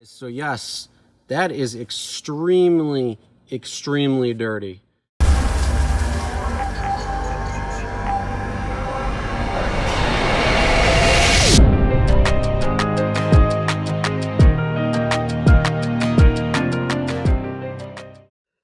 So yes, that is extremely, extremely dirty.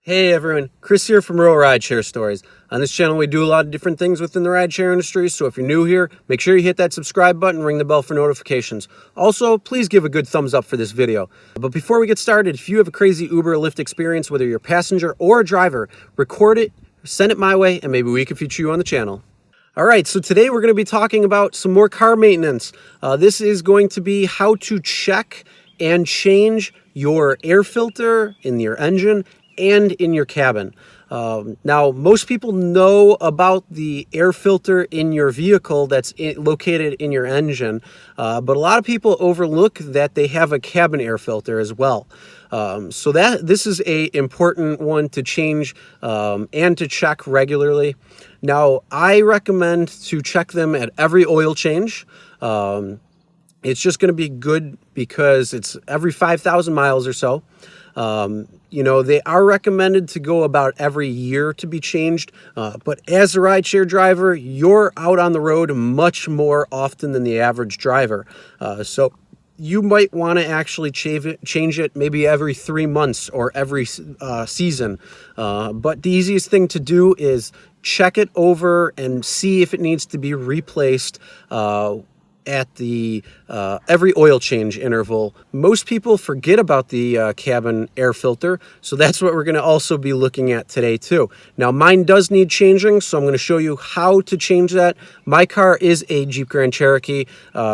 Hey everyone, Chris here from Realridesharestories. On this channel we do a lot of different things within the rideshare industry, so if you're new here, make sure you hit that subscribe button and ring the bell for notifications. Also, please give a good thumbs up for this video. But before we get started, if you have a crazy Uber or Lyft experience, whether you're a passenger or a driver, record it, send it my way, and maybe we can feature you on the channel. All right, so today we're going to be talking about some more car maintenance. This is going to be how to check and change your air filter in your engine and in your cabin. Now, most people know about the air filter in your vehicle that's located in your engine, but a lot of people overlook that they have a cabin air filter as well. So this is a important one to change and to check regularly. Now, I recommend to check them at every oil change. It's just going to be good because it's every 5,000 miles or so. You know, they are recommended to go about every year to be changed, but as a rideshare driver, you're out on the road much more often than the average driver. So you might want to actually change it maybe every 3 months or every season. But the easiest thing to do is check it over and see if it needs to be replaced at the every oil change interval. Most people forget about the cabin air filter, so that's what we're going to also be looking at today too. Now, mine does need changing, so I'm going to show you how to change that. My car is a Jeep Grand Cherokee,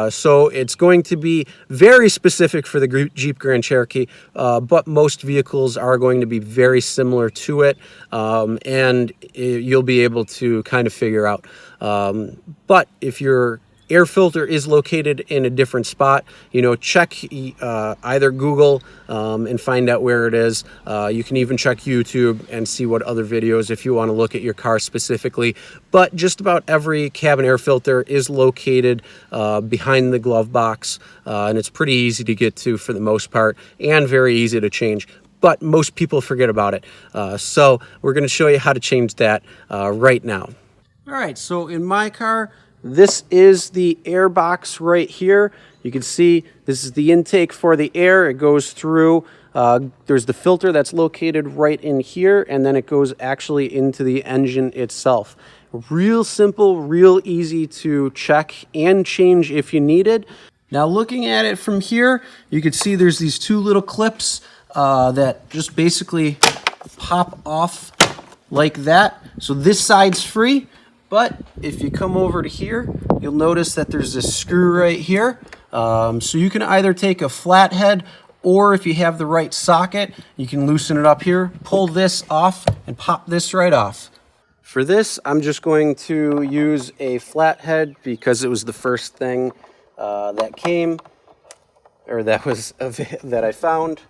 so it's going to be very specific for the Jeep Grand Cherokee, but most vehicles are going to be very similar to it, and you'll be able to kind of figure out. But if your air filter is located in a different spot, you know, check either Google and find out where it is. You can even check YouTube and see what other videos if you want to look at your car specifically. But just about every cabin air filter is located behind the glove box, and it's pretty easy to get to for the most part and very easy to change. But most people forget about it. So we're going to show you how to change that right now. All right, so in my car, this is the air box right here. You can see this is the intake for the air. It goes through. There's the filter that's located right in here, and then it goes actually into the engine itself. Real simple, real easy to check and change if you needed. Now, looking at it from here, you can see there's these two little clips that just basically pop off like that. So this side's free. But if you come over to here, you'll notice that there's this screw right here. So you can either take a flathead, or if you have the right socket, you can loosen it up here, pull this off, and pop this right off. For this, I'm just going to use a flathead because it was the first thing that came, or that I found.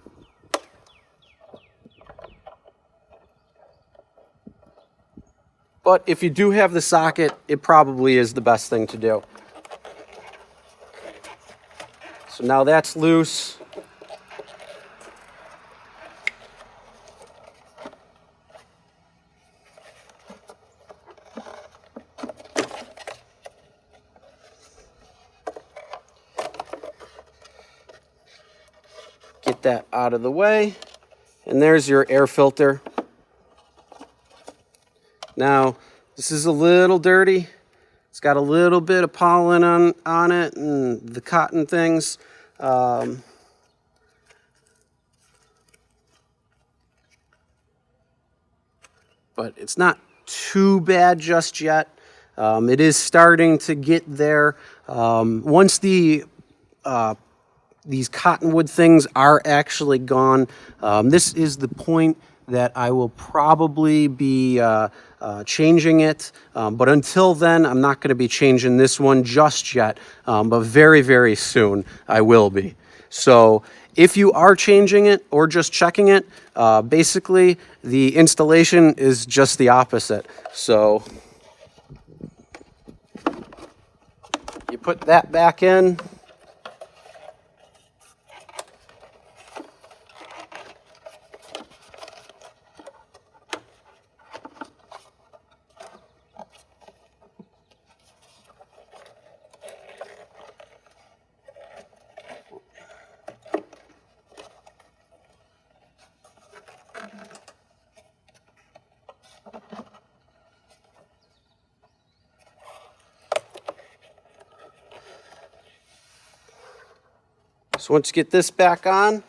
But if you do have the socket, it probably is the best thing to do. So now that's loose. Get that out of the way. And there's your air filter. Now, this is a little dirty. It's got a little bit of pollen on it and the cotton things. But it's not too bad just yet. It is starting to get there. Once these cottonwood things are actually gone, this is the point that I will probably be changing it. But until then, I'm not going to be changing this one just yet. But very, very soon, I will be. So if you are changing it or just checking it, basically the installation is just the opposite. So you put that back in. So once you get this back on,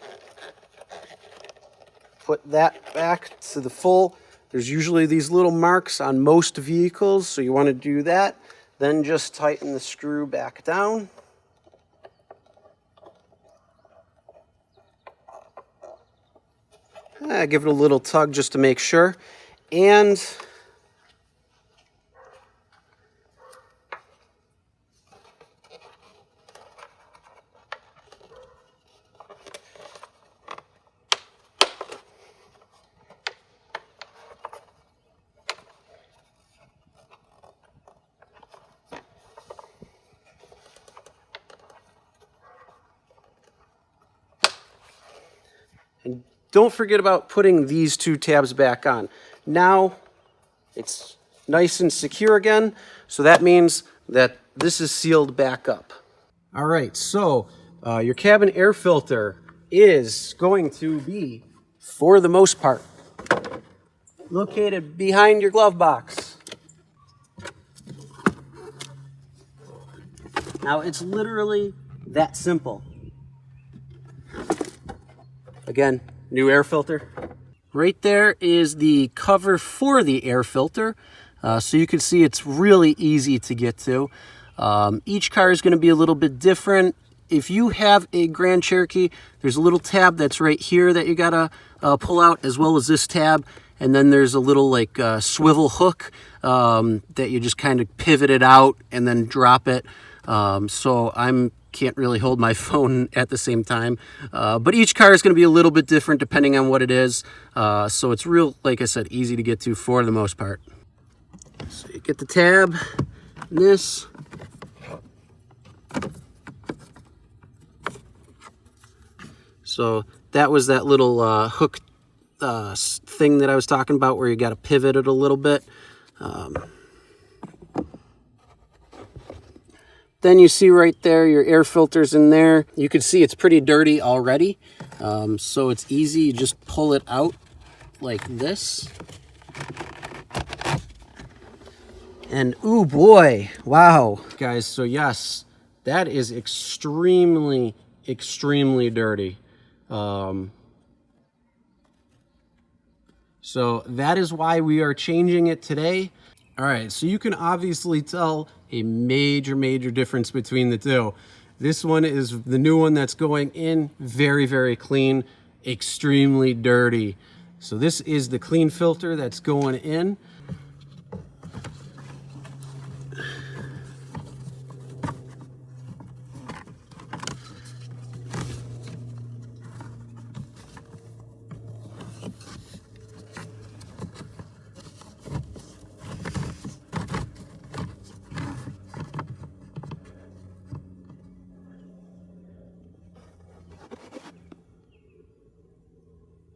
put that back to the full. There's usually these little marks on most vehicles, so you want to do that. Then just tighten the screw back down. Give it a little tug just to make sure. And don't forget about putting these two tabs back on. Now it's nice and secure again, so that means that this is sealed back up. All right, so your cabin air filter is going to be, for the most part, located behind your glove box. Now it's literally that simple. Again, new air filter. Right there is the cover for the air filter. So you can see it's really easy to get to. Each car is going to be a little bit different. If you have a Grand Cherokee, there's a little tab that's right here that you gotta pull out, as well as this tab. And then there's a little like swivel hook that you just kind of pivot it out and then drop it. So can't really hold my phone at the same time. But each car is going to be a little bit different depending on what it is. So it's real, like I said, easy to get to for the most part. So you get the tab, and this. So that was that little hook thing that I was talking about where you got to pivot it a little bit. Then you see right there your air filter's in there. You can see it's pretty dirty already. So it's easy. You just pull it out like this. And ooh boy, wow. Guys, so yes, that is extremely, extremely dirty. So that is why we are changing it today. All right, so you can obviously tell a major difference between the two. This one is the new one that's going in, very, very clean, extremely dirty. So this is the clean filter that's going in.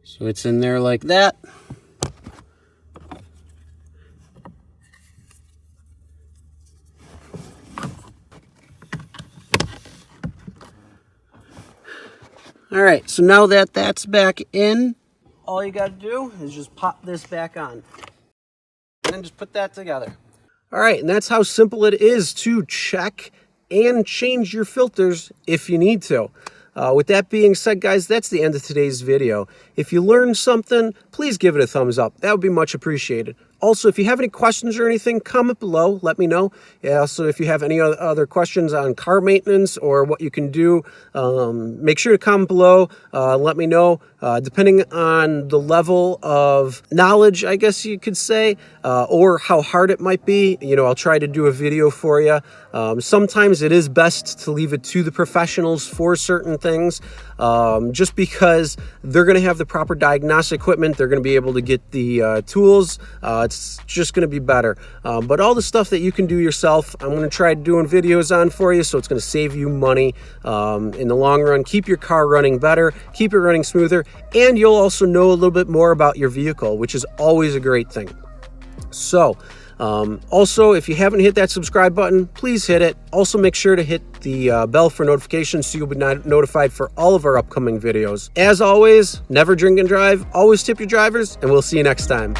So it's in there like that. All right, so now that that's back in, all you got to do is just pop this back on and then just put that together. All right, and that's how simple it is to check and change your filters if you need to. With that being said, guys, that's the end of today's video. If you learned something, please give it a thumbs up. That would be much appreciated. Also, if you have any questions or anything, comment below. Let me know. Yeah, also, if you have any other questions on car maintenance or what you can do, make sure to comment below. Let me know. Depending on the level of knowledge, I guess you could say, or how hard it might be, I'll try to do a video for you. Sometimes it is best to leave it to the professionals for certain things, just because they're going to have the proper diagnostic equipment. They're going to be able to get the tools. It's just going to be better. But all the stuff that you can do yourself, I'm going to try doing videos on for you, so it's going to save you money in the long run. Keep your car running better, keep it running smoother, and you'll also know a little bit more about your vehicle, which is always a great thing. So, also, if you haven't hit that subscribe button, please hit it. Also, make sure to hit the bell for notifications so you'll be notified for all of our upcoming videos. As always, never drink and drive, always tip your drivers, and we'll see you next time.